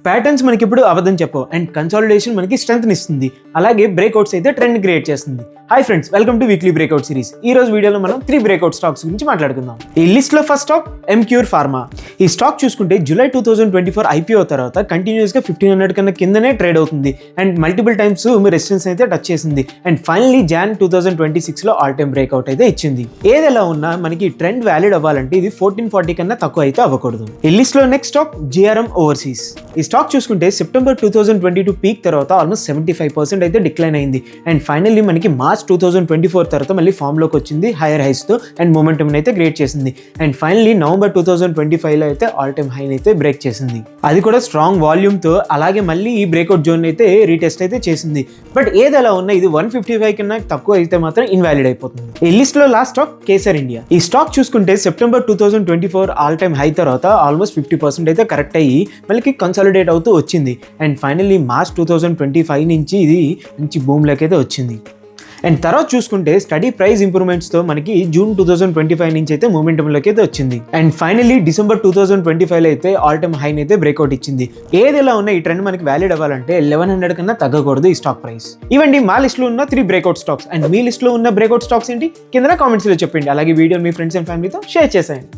Patterns మనకి ఇప్పుడు అబద్ధం చెప్పవు అండ్ కన్సాలిడేషన్ మనకి స్ట్రెంత్ ఇస్తుంది. అలాగే బ్రేక్అవుట్స్ అయితే ట్రెండ్ క్రియేట్ చేస్తుంది. Hi friends, welcome two weekly breakout series. ఈ రోజు వీడియోలో మనం 3 బ్రేక్అవుట్ స్టాక్స్ గురించి మాట్లాడుకుందాం. ఈ లిస్ట్ లో ఫస్ట్ స్టాక్ ఎంక్యూర్ ఫార్మా. ఈ స్టాక్ చూసుకుంటే జూలై 2024 ఐపీఓ తర్వాత కంటిన్యూస్ గా 1500 కన్నా కిందనే ట్రేడ్ అవుతుంది అండ్ మల్టిపుల్ టైమ్స్ రెసిస్టెన్స్ అయితే టచ్ చేసింది అండ్ ఫైనలీ జాన్ 2026 లో ఆల్ టైమ్ బ్రేక్అవుట్ అయితే ఇచ్చింది. ఏదెలా ఉన్నా మనకి ట్రెండ్ వ్యాలిడ్ అవ్వాలంటే ఇది 1440 కన్నా తక్కువ అయితే అవ్వకూడదు. ఈ లిస్ట్ లో నెక్స్ట్ స్టాక్ జిఆర్ఎం ఓవర్సీస్. ఈ స్టాక్ చూసుకుంటే సెప్టెంబర్ 2022 పీక్ తర్వాత ఆల్మోస్ట్ 75% అయితే డిక్లైన్ అయింది అండ్ ఫైనల్లీ మనకి మార్చ్ 2024 తర్వాత మళ్ళీ ఫామ్ లోకి వచ్చింది హైయర్ హైస్ తో అండ్ మొమెంటమ్ అయితే క్రియేట్ చేసింది అండ్ ఫైనల్లీ నవంబర్ 2025 లో అయితే ఆల్ టైమ్ హై అయితే బ్రేక్ చేసింది. అది కూడా స్ట్రాంగ్ వాల్యూమ్ తో. అలాగే మళ్ళీ ఈ బ్రేక్అవుట్ జోన్ అయితే రీటెస్ట్ అయితే చేసింది. బట్ ఏదైనా ఉన్నా ఇది 155 కన్నా తక్కువ అయితే మాత్రం ఇన్వాలిడ్ అయిపోతుంది. ఈ లిస్ట్ లో లాస్ట్ స్టాక్ కేసర్ ఇండియా. ఈ స్టాక్ చూసుకుంటే సెప్టెంబర్ 2024 ఆల్ టైమ్ హై తర్వాత ఆల్మోస్ట్ 50% అయితే కరెక్ట్ అయ్యి మళ్ళీ కన్సాలిడేట్ అవుతూ వచ్చింది అండ్ ఫైనల్లీ మార్చ్ 2025 నుంచి ఇది మంచి బూమ్ లోకి అయితే వచ్చింది. అండ్ తర్వాత చూసుకుంటే స్టడీ ప్రైస్ ఇంప్రూవ్మెంట్స్తో మనకి జూన్ 2025 నుంచి అయితే మూమెంటంలోకి అయితే వచ్చింది అండ్ ఫైనల్లీ డిసెంబర్ 2025 అయితే ఆల్ టైమ్ హైన్ అయితే బ్రేక్అవుట్ ఇచ్చింది. ఏదైనా ఉన్న ఈ ట్రెండ్ మనకి వ్యాలిడ్ అవ్వాలంటే 1100 కన్నా తగ్గకూడదు ఈ స్టాక్ ప్రైస్. ఇవండి మా లిస్ట్ లో ఉన్న 3 breakout stocks. And me list లో ఉన్న బ్రేక్అవుట్ స్టాక్స్ ఏంటి కింద కామెంట్స్ లో చెప్పండి. అలాగే వీడియో మీ ఫ్రెండ్స్ అండ్ ఫ్యామిలీతో షేర్ చేసేయండి.